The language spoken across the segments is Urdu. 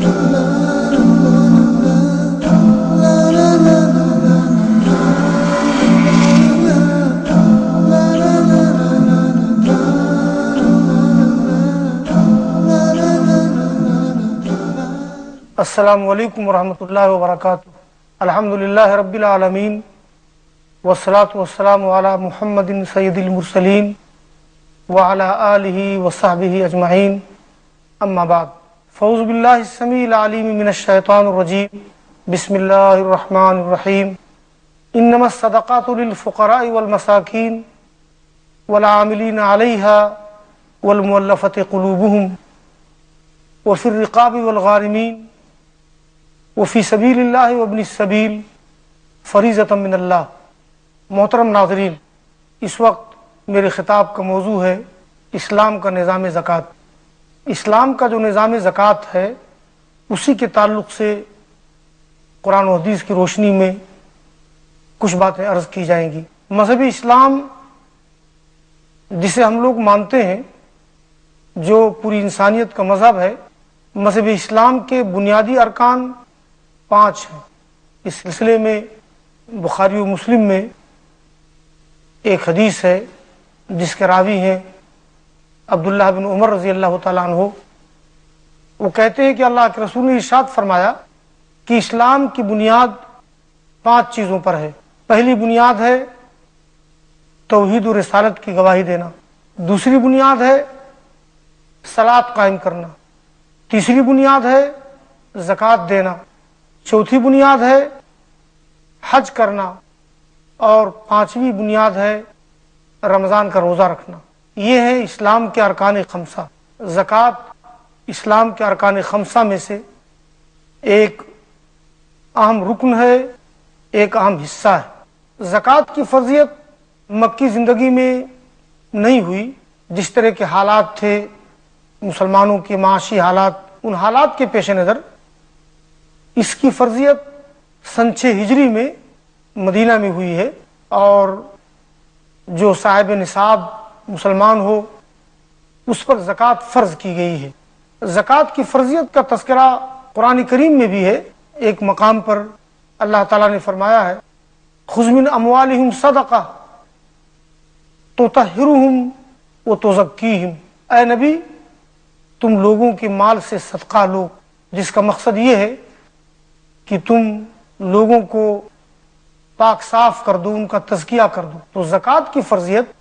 السلام علیکم ورحمۃ اللہ وبرکاتہ۔ الحمدللہ رب العالمین والصلاة والسلام علی محمد سید المرسلین وعلی آلہ وصحبہ اجمعین، اما بعد، فاعوذ باللہ السمیع العلیم من الشیطان الرجیم، بسم اللہ الرحمن الرحیم۔ انما الصدقات للفقراء والمساکین والعاملین علیہا والمؤلفۃ قلوبہم وفی الرقاب والغارمین وفی سبیل اللہ وابن السبیل فریضۃ من اللہ۔ محترم ناظرین، اس وقت میرے خطاب کا موضوع ہے اسلام کا نظام زکوٰۃ۔ اسلام کا جو نظام زکوٰۃ ہے اسی کے تعلق سے قرآن و حدیث کی روشنی میں کچھ باتیں عرض کی جائیں گی۔ مذہب اسلام جسے ہم لوگ مانتے ہیں، جو پوری انسانیت کا مذہب ہے، مذہب اسلام کے بنیادی ارکان 5 ہیں۔ اس سلسلے میں بخاری و مسلم میں ایک حدیث ہے جس کے راوی ہیں عبداللہ بن عمر رضی اللہ تعالیٰ عنہ۔ وہ کہتے ہیں کہ اللہ کے رسول نے ارشاد فرمایا کہ اسلام کی بنیاد 5 چیزوں پر ہے۔ پہلی بنیاد ہے توحید و رسالت کی گواہی دینا، دوسری بنیاد ہے صلاۃ قائم کرنا، تیسری بنیاد ہے زکوٰۃ دینا، چوتھی بنیاد ہے حج کرنا، اور 5ویں بنیاد ہے رمضان کا روزہ رکھنا۔ یہ ہے اسلام کے ارکان 5۔ زکوٰۃ اسلام کے ارکان 5 میں سے ایک اہم رکن ہے، ایک اہم حصہ ہے۔ زکوٰۃ کی فرضیت مکی زندگی میں نہیں ہوئی۔ جس طرح کے حالات تھے، مسلمانوں کے معاشی حالات، ان حالات کے پیش نظر اس کی فرضیت سن 6 ہجری میں مدینہ میں ہوئی ہے، اور جو صاحب نصاب مسلمان ہو اس پر زکوٰۃ فرض کی گئی ہے۔ زکوٰۃ کی فرضیت کا تذکرہ قرآن کریم میں بھی ہے۔ ایک مقام پر اللہ تعالیٰ نے فرمایا ہے، خذ من اموالہم صدقہ تطہرہم وتزکیہم۔ اے نبی، تم لوگوں کے مال سے صدقہ لو، جس کا مقصد یہ ہے کہ تم لوگوں کو پاک صاف کر دو، ان کا تزکیہ کر دو۔ تو زکوٰۃ کی فرضیت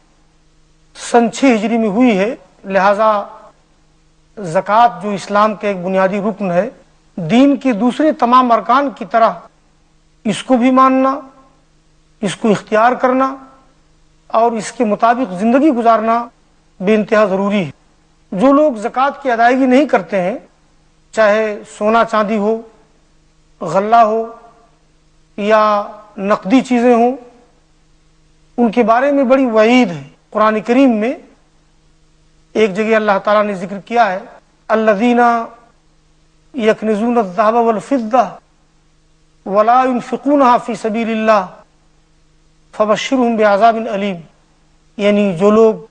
سن 6 ہجری میں ہوئی ہے، لہذا زکوٰۃ جو اسلام کا ایک بنیادی رکن ہے، دین کے دوسرے تمام ارکان کی طرح اس کو بھی ماننا، اس کو اختیار کرنا اور اس کے مطابق زندگی گزارنا بے انتہا ضروری ہے۔ جو لوگ زکوٰۃ کی ادائیگی نہیں کرتے ہیں، چاہے سونا چاندی ہو، غلہ ہو یا نقدی چیزیں ہوں، ان کے بارے میں بڑی وعید ہے۔ قرآن کریم میں ایک جگہ اللہ تعالیٰ نے ذکر کیا ہے، الذین یکنزون الذہب والفضہ ولا ينفقونها فی سبیل اللہ فبشرہم بعذاب علیم۔ یعنی جو لوگ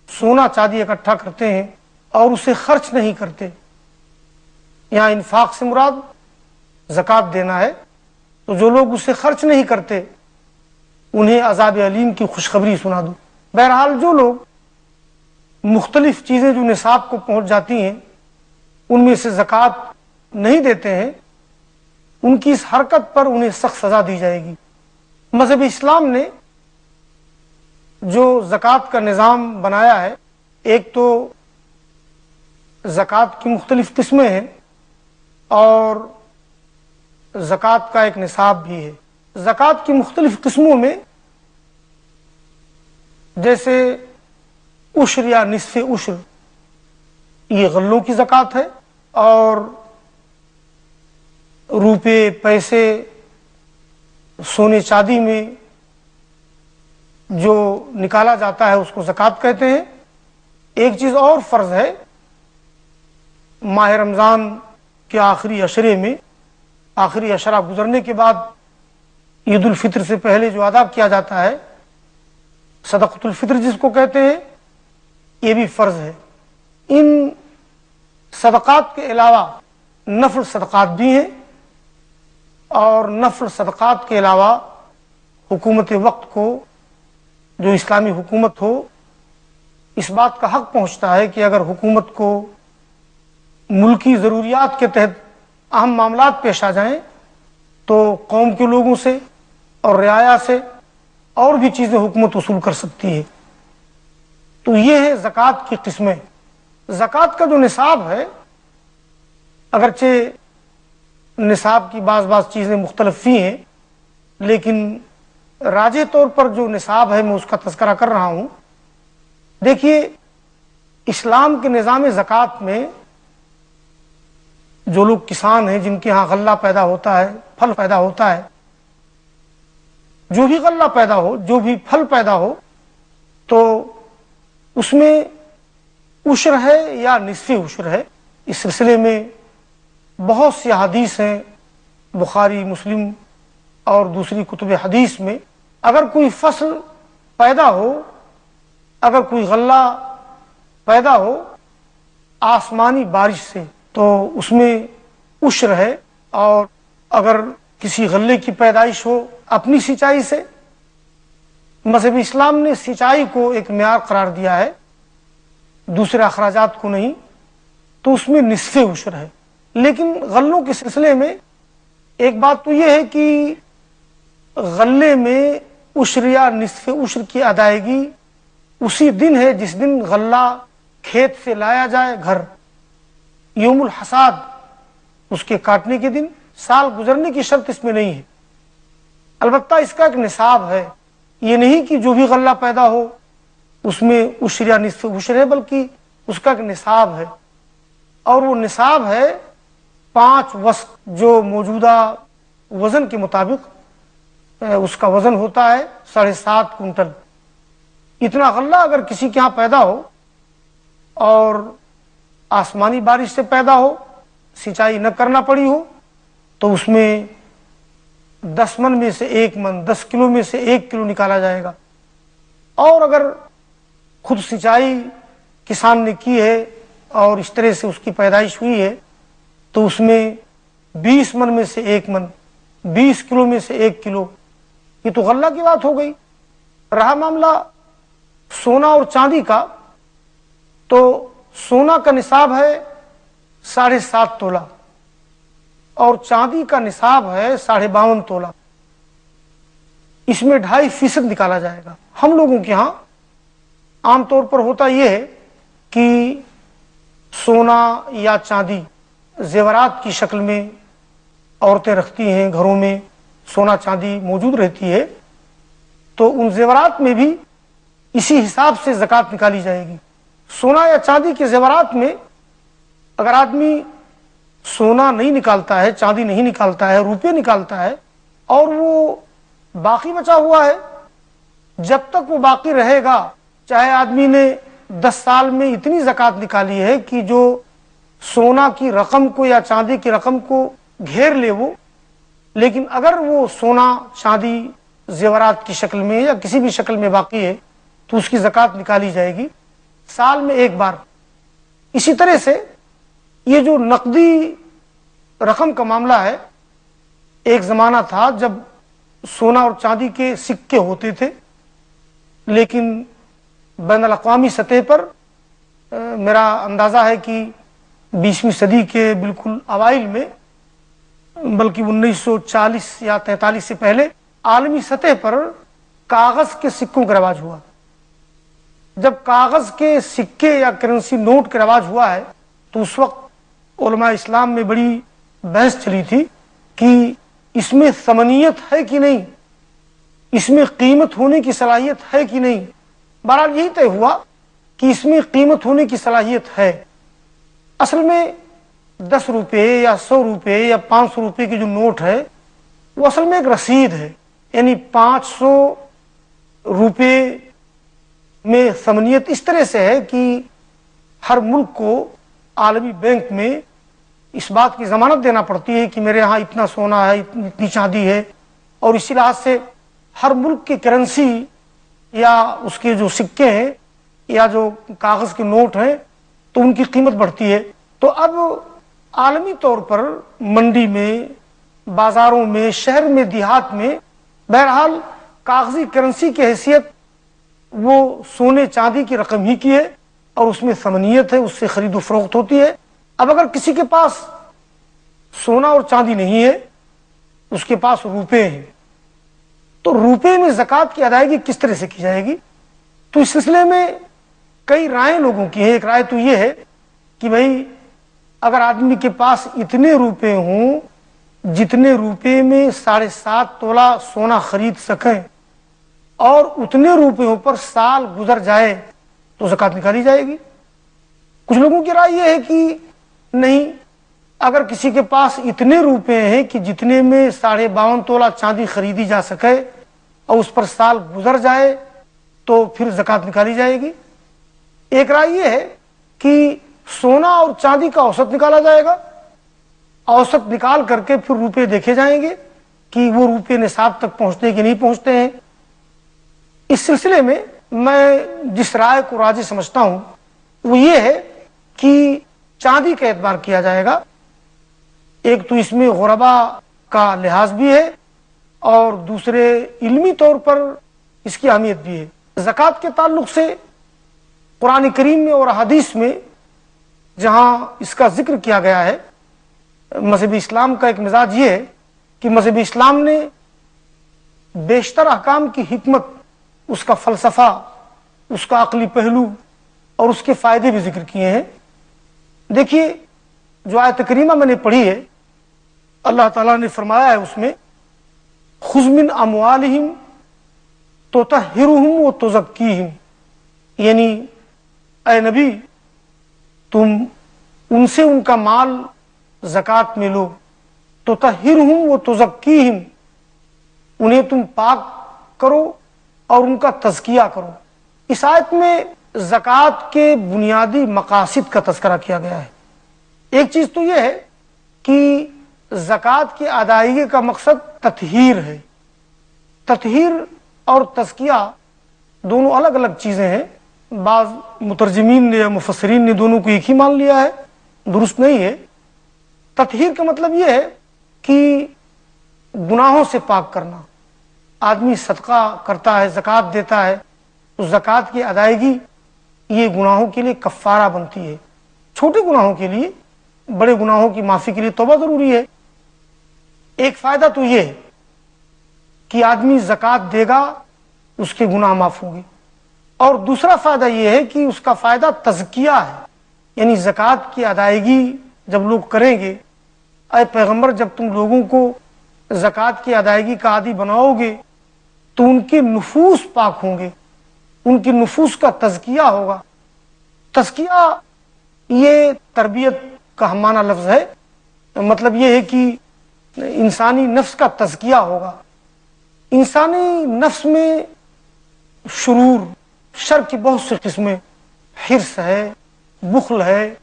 سونا چاندی اکٹھا کرتے ہیں اور اسے خرچ نہیں کرتے، یہاں انفاق سے مراد زکوٰۃ دینا ہے، تو جو لوگ اسے خرچ نہیں کرتے انہیں عذاب علیم کی خوشخبری سنا دو۔ بہرحال جو لوگ مختلف چیزیں جو نصاب کو پہنچ جاتی ہیں ان میں سے زکوٰۃ نہیں دیتے ہیں، ان کی اس حرکت پر انہیں سخت سزا دی جائے گی۔ مذہب اسلام نے جو زکوٰۃ کا نظام بنایا ہے، ایک تو زکوٰۃ کی مختلف قسمیں ہیں اور زکوٰۃ کا ایک نصاب بھی ہے۔ زکوٰۃ کی مختلف قسموں میں جیسے عشر یا نصف عشر، یہ غلوں کی زکوٰۃ ہے، اور روپے، پیسے، سونے چاندی میں جو نکالا جاتا ہے اس کو زکوٰۃ کہتے ہیں۔ ایک چیز اور فرض ہے، ماہ رمضان کے آخری عشرے میں، آخری عشرہ گزرنے کے بعد عید الفطر سے پہلے جو ادا کیا جاتا ہے، صدقۃ الفطر جس کو کہتے ہیں، یہ بھی فرض ہے۔ ان صدقات کے علاوہ نفل صدقات بھی ہیں، اور نفل صدقات کے علاوہ حکومت وقت کو، جو اسلامی حکومت ہو، اس بات کا حق پہنچتا ہے کہ اگر حکومت کو ملکی ضروریات کے تحت اہم معاملات پیش آ جائیں تو قوم کے لوگوں سے اور رعایا سے اور بھی چیزیں حکومت وصول کر سکتی ہے۔ تو یہ ہے زکوٰۃ کی قسمیں۔ زکوٰۃ کا جو نصاب ہے، اگرچہ نصاب کی بعض چیزیں مختلف ہی ہیں، لیکن راجح طور پر جو نصاب ہے میں اس کا تذکرہ کر رہا ہوں۔ دیکھیے، اسلام کے نظام زکوٰۃ میں جو لوگ کسان ہیں، جن کے ہاں غلہ پیدا ہوتا ہے، پھل پیدا ہوتا ہے، جو بھی غلہ پیدا ہو، جو بھی پھل پیدا ہو، تو اس میں عشر ہے یا نصف عشر ہے۔ اس سلسلے میں بہت سی حدیث ہیں، بخاری، مسلم اور دوسری کتب حدیث میں، اگر کوئی فصل پیدا ہو، اگر کوئی غلہ پیدا ہو آسمانی بارش سے، تو اس میں عشر ہے، اور اگر کسی غلے کی پیدائش ہو اپنی سینچائی سے، مذہب اسلام نے سینچائی کو ایک معیار قرار دیا ہے، دوسرے اخراجات کو نہیں، تو اس میں نصف عشر ہے۔ لیکن غلوں کے سلسلے میں ایک بات تو یہ ہے کہ غلے میں عشر یا نصف عشر کی ادائیگی اسی دن ہے جس دن غلہ کھیت سے لایا جائے گھر، یوم الحصاد، اس کے کاٹنے کے دن۔ سال گزرنے کی شرط اس میں نہیں ہے، البتہ اس کا ایک نصاب ہے۔ یہ نہیں کہ جو بھی غلہ پیدا ہو اس میں عشر یا نصف عشر ہے، بلکہ اس کا ایک نصاب ہے، اور وہ نصاب ہے 5 وسق، جو موجودہ وزن کے مطابق اس کا وزن ہوتا ہے 7.5 کنٹل۔ اتنا غلہ اگر کسی کے ہاں پیدا ہو اور آسمانی بارش سے پیدا ہو، سینچائی نہ کرنا پڑی ہو، تو اس میں 10 من میں سے 1 من، 10 کلو میں سے 1 کلو نکالا جائے گا۔ اور اگر خود سینچائی کسان نے کی ہے اور اس طرح سے اس کی پیدائش ہوئی ہے، تو اس میں 20 من میں سے 1 من، 20 کلو میں سے 1 کلو، یہ تو غلہ کی بات ہو گئی۔ رہا معاملہ سونا اور چاندی کا، تو سونا کا نصاب ہے 7.5 تولہ، اور چاندی کا نصاب ہے 52.5 تولہ۔ اس میں 2.5% نکالا جائے گا۔ ہم لوگوں کے ہاں عام طور پر ہوتا یہ ہے کہ سونا یا چاندی زیورات کی شکل میں عورتیں رکھتی ہیں، گھروں میں سونا چاندی موجود رہتی ہے، تو ان زیورات میں بھی اسی حساب سے زکوٰۃ نکالی جائے گی۔ سونا یا چاندی کے زیورات میں اگر آدمی سونا نہیں نکالتا ہے، چاندی نہیں نکالتا ہے، روپے نکالتا ہے، اور وہ باقی بچا ہوا ہے، جب تک وہ باقی رہے گا، چاہے آدمی نے 10 سال میں اتنی زکوٰۃ نکالی ہے کہ جو سونا کی رقم کو یا چاندی کی رقم کو گھیر لے وہ، لیکن اگر وہ سونا چاندی زیورات کی شکل میں یا کسی بھی شکل میں باقی ہے تو اس کی زکوٰۃ نکالی جائے گی سال میں 1 بار۔ اسی طرح سے یہ جو نقدی رقم کا معاملہ ہے، ایک زمانہ تھا جب سونا اور چاندی کے سکے ہوتے تھے، لیکن بین الاقوامی سطح پر میرا اندازہ ہے کہ 20ویں صدی کے بالکل اوائل میں، بلکہ 1940 یا 43 سے پہلے عالمی سطح پر کاغذ کے سکوں کا رواج ہوا۔ جب کاغذ کے سکے یا کرنسی نوٹ کا رواج ہوا ہے تو اس وقت علماء اسلام میں بڑی بحث چلی تھی کہ اس میں ثمنیت ہے کہ نہیں، اس میں قیمت ہونے کی صلاحیت ہے کہ نہیں۔ بہرحال یہی طے ہوا کہ اس میں قیمت ہونے کی صلاحیت ہے۔ اصل میں 10 روپے یا 100 روپے یا 500 روپے کی جو نوٹ ہے وہ اصل میں ایک رسید ہے، یعنی 500 روپے میں ثمنیت اس طرح سے ہے کہ ہر ملک کو عالمی بینک میں اس بات کی ضمانت دینا پڑتی ہے کہ میرے ہاں اتنا سونا ہے، اتنی چاندی ہے، اور اسی لحاظ سے ہر ملک کی کرنسی یا اس کے جو سکے ہیں یا جو کاغذ کے نوٹ ہیں تو ان کی قیمت بڑھتی ہے۔ تو اب عالمی طور پر منڈی میں، بازاروں میں، شہر میں، دیہات میں بہرحال کاغذی کرنسی کی حیثیت وہ سونے چاندی کی رقم ہی کی ہے، اور اس میں ثمنیت ہے، اس سے خرید و فروخت ہوتی ہے۔ اب اگر کسی کے پاس سونا اور چاندی نہیں ہے، اس کے پاس روپے ہیں، تو روپے میں زکوٰۃ کی ادائیگی کس طرح سے کی جائے گی؟ تو اس سلسلے میں کئی رائے لوگوں کی ہیں۔ ایک رائے تو یہ ہے کہ بھائی اگر آدمی کے پاس اتنے روپے ہوں جتنے روپے میں 7.5 تولہ سونا خرید سکیں، اور اتنے روپیوں پر سال گزر جائے تو زکوٰۃ نکالی جائے گی۔ کچھ لوگوں کی رائے یہ ہے کہ نہیں، اگر کسی کے پاس اتنے روپے ہیں کہ جتنے میں 52.5 تولہ چاندی خریدی جا سکے اور اس پر سال گزر جائے تو پھر زکوٰۃ نکالی جائے گی۔ ایک رائے یہ ہے کہ سونا اور چاندی کا اوسط نکالا جائے گا، اوسط نکال کر کے پھر روپے دیکھے جائیں گے کہ وہ روپے نصاب تک پہنچتے کہ نہیں پہنچتے ہیں۔ اس سلسلے میں میں جس رائے کو راجح سمجھتا ہوں وہ یہ ہے کہ چاندی کا اعتبار کیا جائے گا۔ ایک تو اس میں غربا کا لحاظ بھی ہے، اور دوسرے علمی طور پر اس کی اہمیت بھی ہے۔ زکوٰۃ کے تعلق سے قرآن کریم میں اور حدیث میں جہاں اس کا ذکر کیا گیا ہے، مذہب اسلام کا ایک مزاج یہ ہے کہ مذہب اسلام نے بیشتر احکام کی حکمت، اس کا فلسفہ، اس کا عقلی پہلو اور اس کے فائدے بھی ذکر کیے ہیں۔ دیکھیے جو آیت کریمہ میں نے پڑھی ہے، اللہ تعالیٰ نے فرمایا ہے اس میں خذ من اموالہم تطہرہم وتزکیہم، یعنی اے نبی تم ان سے ان کا مال زکوٰۃ میں لو، تطہرہم وتزکیہم، انہیں تم پاک کرو اور ان کا تزکیہ کرو۔ اس آیت میں زکوٰۃ کے بنیادی مقاصد کا تذکرہ کیا گیا ہے۔ ایک چیز تو یہ ہے کہ زکوٰۃ کی ادائیگی کا مقصد تطہیر ہے۔ تطہیر اور تزکیہ دونوں الگ الگ چیزیں ہیں۔ بعض مترجمین نے یا مفسرین نے دونوں کو ایک ہی مان لیا ہے، درست نہیں ہے۔ تطہیر کا مطلب یہ ہے کہ گناہوں سے پاک کرنا۔ آدمی صدقہ کرتا ہے، زکوٰۃ دیتا ہے، تو زکوٰۃ کی ادائیگی یہ گناہوں کے لیے کفارہ بنتی ہے۔ چھوٹے گناہوں کے لیے، بڑے گناہوں کی معافی کے لیے توبہ ضروری ہے۔ ایک فائدہ تو یہ ہے کہ آدمی زکوٰۃ دے گا، اس کے گناہ معاف ہوں گے، اور دوسرا فائدہ یہ ہے کہ اس کا فائدہ تزکیہ ہے، یعنی زکوٰۃ کی ادائیگی جب لوگ کریں گے، اے پیغمبر جب تم لوگوں کو زکوٰۃ کی ادائیگی کا عادی بناؤ گے تو ان کے نفوس پاک ہوں گے، ان کے نفوس کا تزکیہ ہوگا۔ تزکیہ یہ تربیت کا ہم معنی لفظ ہے، مطلب یہ ہے کہ انسانی نفس کا تزکیہ ہوگا۔ انسانی نفس میں شرور، شر کی بہت سی قسمیں، حرص ہے، بخل ہے،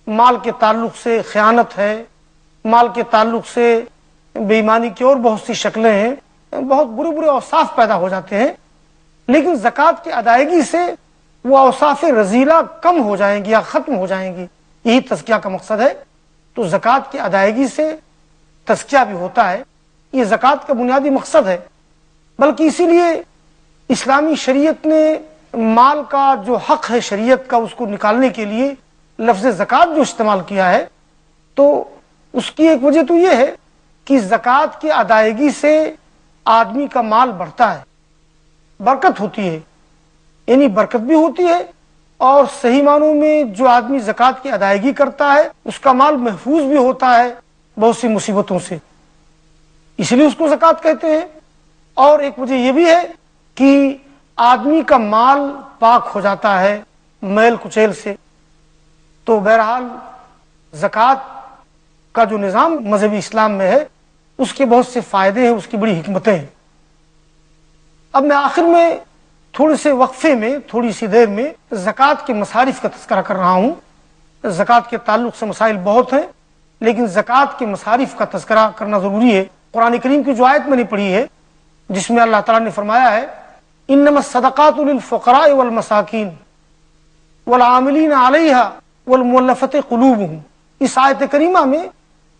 مال کے تعلق سے خیانت ہے، مال کے تعلق سے بے ایمانی کی اور بہت سی شکلیں ہیں، بہت برے برے اوصاف پیدا ہو جاتے ہیں۔ لیکن زکوٰۃ کی ادائیگی سے وہ اوصاف رذیلہ کم ہو جائیں گی یا ختم ہو جائیں گی، یہی تزکیہ کا مقصد ہے۔ تو زکوٰۃ کی ادائیگی سے تزکیہ بھی ہوتا ہے، یہ زکوٰۃ کا بنیادی مقصد ہے۔ بلکہ اسی لیے اسلامی شریعت نے مال کا جو حق ہے شریعت کا، اس کو نکالنے کے لیے لفظ زکوٰۃ جو استعمال کیا ہے، تو اس کی ایک وجہ تو یہ ہے کہ زکوٰۃ کی ادائیگی سے آدمی کا مال بڑھتا ہے، برکت ہوتی ہے، یعنی برکت بھی ہوتی ہے، اور صحیح معنوں میں جو آدمی زکوٰۃ کی ادائیگی کرتا ہے اس کا مال محفوظ بھی ہوتا ہے بہت سی مصیبتوں سے، اس لیے اس کو زکوٰۃ کہتے ہیں۔ اور ایک وجہ یہ بھی ہے کہ آدمی کا مال پاک ہو جاتا ہے میل کچیل سے۔ تو بہرحال زکوٰۃ کا جو نظام مذہبی اسلام میں ہے اس کے بہت سے فائدے ہیں، اس کی بڑی حکمتیں ہیں۔ اب میں آخر میں تھوڑے سے وقفے میں، تھوڑی سی دیر میں زکوٰۃ کے مصارف کا تذکرہ کر رہا ہوں۔ زکوٰۃ کے تعلق سے مسائل بہت ہیں، لیکن زکوٰۃ کے مصارف کا تذکرہ کرنا ضروری ہے۔ قرآن کریم کی جو آیت میں نے پڑھی ہے جس میں اللہ تعالیٰ نے فرمایا ہے انما الصدقات للفقراء والمساکین والعاملین علیہا والمؤلفۃ قلوبہم، اس آیت کریمہ میں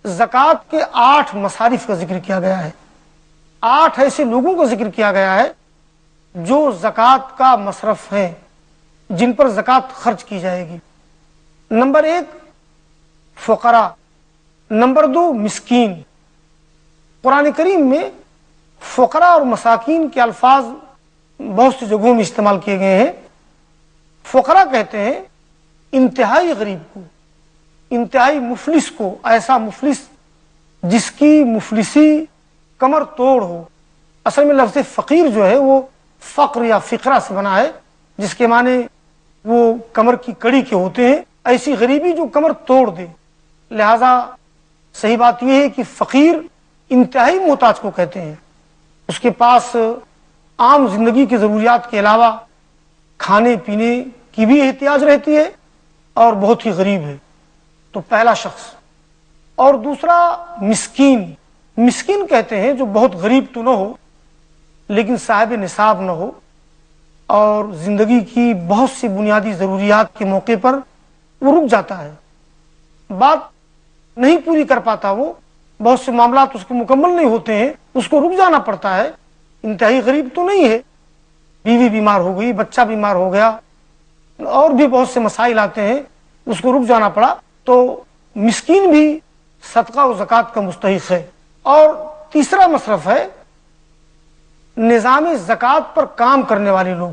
زکوٰۃ کے 8 مصارف کا ذکر کیا گیا ہے، 8 ایسے لوگوں کا ذکر کیا گیا ہے جو زکوٰۃ کا مصرف ہیں، جن پر زکوٰۃ خرچ کی جائے گی۔ نمبر 1 فقراء، نمبر 2 مسکین۔ قرآن کریم میں فقراء اور مساکین کے الفاظ بہت سی جگہوں میں استعمال کیے گئے ہیں۔ فقراء کہتے ہیں انتہائی غریب کو، انتہائی مفلس کو، ایسا مفلس جس کی مفلسی کمر توڑ ہو۔ اصل میں لفظ فقیر جو ہے وہ فقر یا فقرہ سے بنا ہے، جس کے معنی وہ کمر کی کڑی کے ہوتے ہیں، ایسی غریبی جو کمر توڑ دے۔ لہذا صحیح بات یہ ہے کہ فقیر انتہائی محتاج کو کہتے ہیں، اس کے پاس عام زندگی کی ضروریات کے علاوہ کھانے پینے کی بھی احتیاج رہتی ہے اور بہت ہی غریب ہے، تو پہلا شخص۔ اور دوسرا مسکین، مسکین کہتے ہیں جو بہت غریب تو نہ ہو لیکن صاحب نصاب نہ ہو اور زندگی کی بہت سی بنیادی ضروریات کے موقع پر وہ رک جاتا ہے، بات نہیں پوری کر پاتا، وہ بہت سے معاملات اس کے مکمل نہیں ہوتے ہیں، اس کو رک جانا پڑتا ہے۔ انتہائی غریب تو نہیں ہے، بیوی بیمار ہو گئی، بچہ بیمار ہو گیا اور بھی بہت سے مسائل آتے ہیں، اس کو رک جانا پڑا، تو مسکین بھی صدقہ و زکوٰۃ کا مستحق ہے۔ اور تیسرا مصرف ہے نظام زکوٰۃ پر کام کرنے والے لوگ،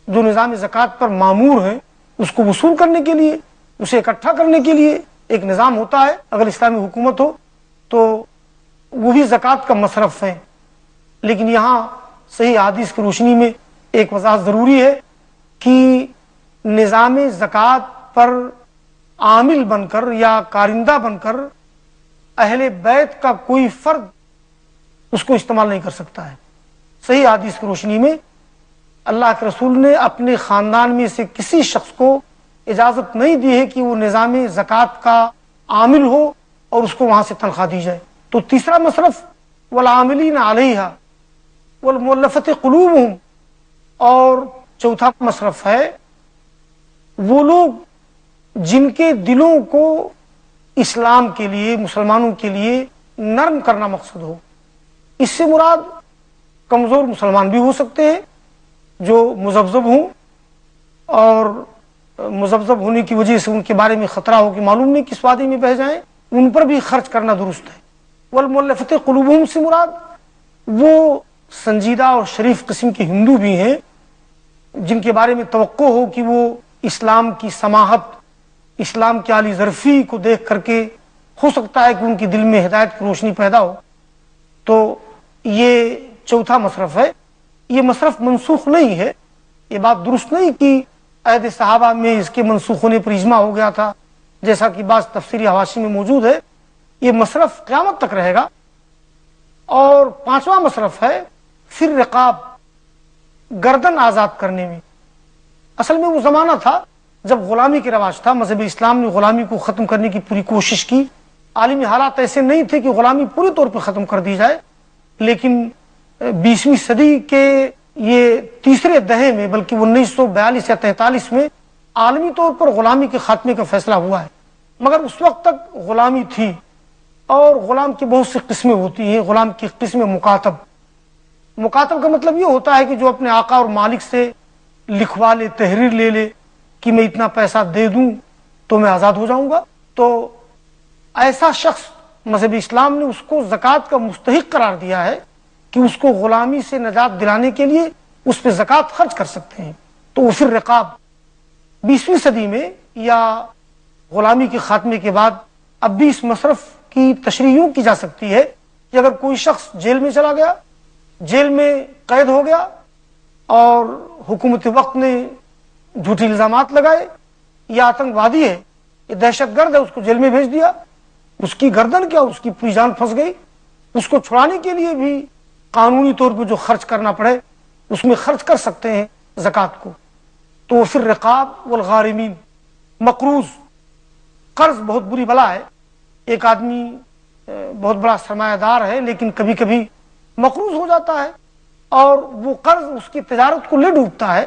جو نظام زکوٰۃ پر مامور ہیں، اس کو وصول کرنے کے لیے، اسے اکٹھا کرنے کے لیے ایک نظام ہوتا ہے۔ اگر اسلامی حکومت ہو تو وہی زکوٰۃ کا مصرف ہے، لیکن یہاں صحیح حدیث کی روشنی میں ایک وضاحت ضروری ہے کہ نظام زکوٰۃ پر عامل بن کر یا کارندہ بن کر اہل بیت کا کوئی فرد اس کو استعمال نہیں کر سکتا ہے۔ صحیح حدیث کی روشنی میں اللہ کے رسول نے اپنے خاندان میں سے کسی شخص کو اجازت نہیں دی ہے کہ وہ نظام زکوٰۃ کا عامل ہو اور اس کو وہاں سے تنخواہ دی جائے۔ تو تیسرا مصرف والعاملین علیہا والمؤلفۃ قلوبہم، اور چوتھا مصرف ہے وہ لوگ جن کے دلوں کو اسلام کے لیے، مسلمانوں کے لیے نرم کرنا مقصد ہو۔ اس سے مراد کمزور مسلمان بھی ہو سکتے ہیں جو مذبذب ہوں اور مذبذب ہونے کی وجہ سے ان کے بارے میں خطرہ ہو کہ معلوم نہیں کس وادی میں بہ جائیں، ان پر بھی خرچ کرنا درست ہے۔ والمؤلفۃ قلوبہم سے مراد وہ سنجیدہ اور شریف قسم کے ہندو بھی ہیں جن کے بارے میں توقع ہو کہ وہ اسلام کی سماحت، اسلام کی عالی ظرفی کو دیکھ کر کے ہو سکتا ہے کہ ان کے دل میں ہدایت کی روشنی پیدا ہو۔ تو یہ چوتھا مصرف ہے۔ یہ مصرف منسوخ نہیں ہے، یہ بات درست نہیں کہ عہد صحابہ میں اس کے منسوخ ہونے پر اجماع ہو گیا تھا، جیسا کہ بعض تفسیری حواشی میں موجود ہے۔ یہ مصرف قیامت تک رہے گا۔ اور پانچواں مصرف ہے فی الرقاب، گردن آزاد کرنے میں۔ اصل میں وہ زمانہ تھا جب غلامی کے رواج تھا، مذہب اسلام نے غلامی کو ختم کرنے کی پوری کوشش کی۔ عالمی حالات ایسے نہیں تھے کہ غلامی پورے طور پہ ختم کر دی جائے، لیکن 20ویں صدی کے یہ تیسرے دہے میں، بلکہ 1942 یا 43 میں عالمی طور پر غلامی کے خاتمے کا فیصلہ ہوا ہے۔ مگر اس وقت تک غلامی تھی، اور غلام کی بہت سی قسمیں ہوتی ہیں۔ غلام کی قسم مکاتب، مکاتب کا مطلب یہ ہوتا ہے کہ جو اپنے آقا اور مالک سے لکھوا لے، تحریر لے لے کہ میں اتنا پیسہ دے دوں تو میں آزاد ہو جاؤں گا۔ تو ایسا شخص مذہب اسلام نے اس کو زکوٰۃ کا مستحق قرار دیا ہے کہ اس کو غلامی سے نجات دلانے کے لیے اس پہ زکوٰۃ خرچ کر سکتے ہیں۔ تو وہ پھر رقاب 20ویں صدی میں یا غلامی کے خاتمے کے بعد اب بھی اس مصرف کی تشریح یوں کی جا سکتی ہے کہ اگر کوئی شخص جیل میں چلا گیا، جیل میں قید ہو گیا اور حکومت وقت نے جھوٹی الزامات لگائے، یہ آتنکوادی ہے، یہ دہشت گرد ہے، اس کو جیل میں بھیج دیا، اس کی گردن کیا، اس کی پوری جان پھنس گئی، اس کو چھڑانے کے لیے بھی قانونی طور پہ جو خرچ کرنا پڑے اس میں خرچ کر سکتے ہیں زکوٰۃ کو۔ تو پھر رقاب والغارمین، مقروض، قرض بہت بری بلا ہے۔ ایک آدمی بہت بڑا سرمایہ دار ہے لیکن کبھی کبھی مقروض ہو جاتا ہے اور وہ قرض اس کی تجارت کو لے ڈوبتا ہے،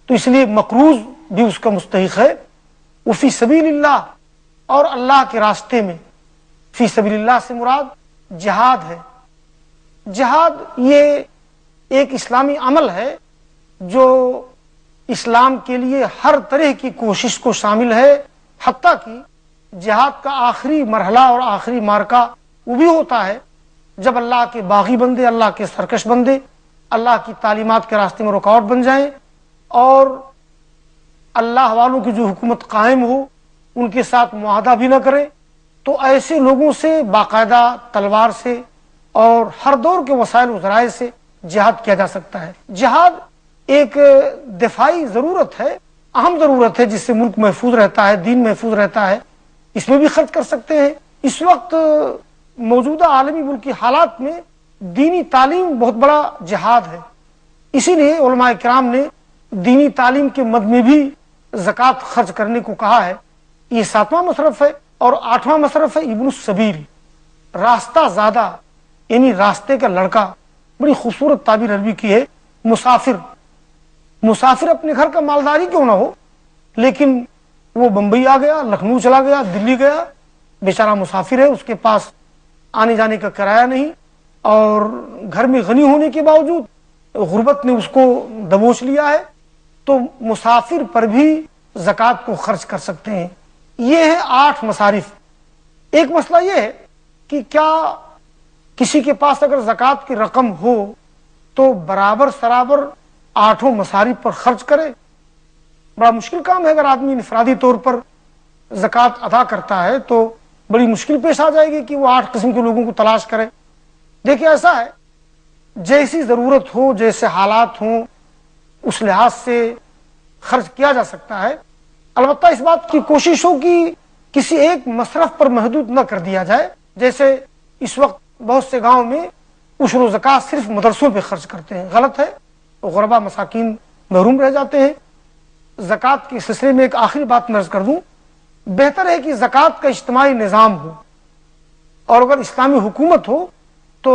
تو اس لیے مقروض بھی اس کا مستحق ہے۔ وفی سبیل اللہ، اور اللہ کے راستے میں فی سبیل اللہ سے مراد جہاد ہے۔ جہاد یہ ایک اسلامی عمل ہے جو اسلام کے لیے ہر طرح کی کوشش کو شامل ہے، حتیٰ کہ جہاد کا آخری مرحلہ اور آخری مارکہ وہ بھی ہوتا ہے جب اللہ کے باغی بندے، اللہ کے سرکش بندے اللہ کی تعلیمات کے راستے میں رکاوٹ بن جائیں اور اللہ والوں کی جو حکومت قائم ہو ان کے ساتھ معاہدہ بھی نہ کرے، تو ایسے لوگوں سے باقاعدہ تلوار سے اور ہر دور کے وسائل و ذرائع سے جہاد کیا جا سکتا ہے۔ جہاد ایک دفاعی ضرورت ہے، اہم ضرورت ہے، جس سے ملک محفوظ رہتا ہے، دین محفوظ رہتا ہے، اس میں بھی خرچ کر سکتے ہیں۔ اس وقت موجودہ عالمی ملکی حالات میں دینی تعلیم بہت بڑا جہاد ہے، اسی لیے علماء کرام نے دینی تعلیم کے مد میں بھی زکوٰۃ خرچ کرنے کو کہا ہے۔ یہ 7واں مصرف ہے، اور 8واں مصرف ہے ابن السبیل، راستہ زادہ، یعنی راستے کا لڑکا۔ بڑی خوبصورت تعبیر عربی کی ہے، مسافر۔ مسافر اپنے گھر کا مالداری کیوں نہ ہو، لیکن وہ بمبئی آ گیا، لکھنؤ چلا گیا، دلی گیا، بیچارہ مسافر ہے، اس کے پاس آنے جانے کا کرایہ نہیں، اور گھر میں غنی ہونے کے باوجود غربت نے اس کو دبوچ لیا ہے، تو مسافر پر بھی زکوٰۃ کو خرچ کر سکتے ہیں۔ یہ ہے 8 مصارف۔ ایک مسئلہ یہ ہے کہ کیا کسی کے پاس اگر زکوٰۃ کی رقم ہو تو برابر سرابر 8 مصارف پر خرچ کرے؟ بڑا مشکل کام ہے۔ اگر آدمی انفرادی طور پر زکوٰۃ ادا کرتا ہے تو بڑی مشکل پیش آ جائے گی کہ وہ 8 قسم کے لوگوں کو تلاش کرے۔ دیکھیں، ایسا ہے، جیسی ضرورت ہو، جیسے حالات ہوں، اس لحاظ سے خرچ کیا جا سکتا ہے۔ البتہ اس بات کی کوشش ہو کہ کسی ایک مصرف پر محدود نہ کر دیا جائے۔ جیسے اس وقت بہت سے گاؤں میں عشر و زکوٰۃ صرف مدرسوں پہ خرچ کرتے ہیں، غلط ہے، غربا مساکین محروم رہ جاتے ہیں۔ زکوٰۃ کے سلسلے میں ایک آخری بات میں عرض کر دوں، بہتر ہے کہ زکوٰۃ کا اجتماعی نظام ہو، اور اگر اسلامی حکومت ہو تو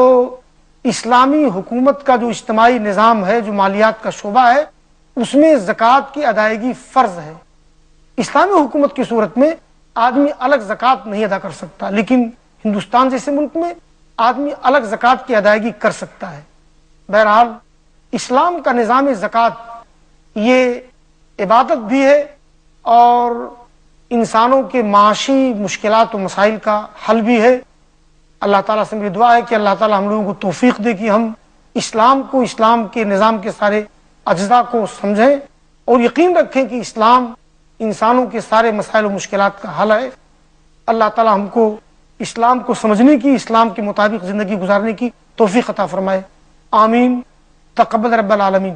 اسلامی حکومت کا جو اجتماعی نظام ہے، جو مالیات کا شعبہ ہے، اس میں زکوٰۃ کی ادائیگی فرض ہے۔ اسلامی حکومت کی صورت میں آدمی الگ زکوٰۃ نہیں ادا کر سکتا، لیکن ہندوستان جیسے ملک میں آدمی الگ زکوٰۃ کی ادائیگی کر سکتا ہے۔ بہرحال اسلام کا نظام زکوٰۃ یہ عبادت بھی ہے اور انسانوں کے معاشی مشکلات و مسائل کا حل بھی ہے۔ اللہ تعالیٰ سے میری دعا ہے کہ اللہ تعالیٰ ہم لوگوں کو توفیق دے کہ ہم اسلام کو، اسلام کے نظام کے سارے اجزاء کو سمجھیں اور یقین رکھیں کہ اسلام انسانوں کے سارے مسائل و مشکلات کا حل ہے۔ اللہ تعالیٰ ہم کو اسلام کو سمجھنے کی، اسلام کے مطابق زندگی گزارنے کی توفیق عطا فرمائے۔ آمین۔ تقبل رب العالمین۔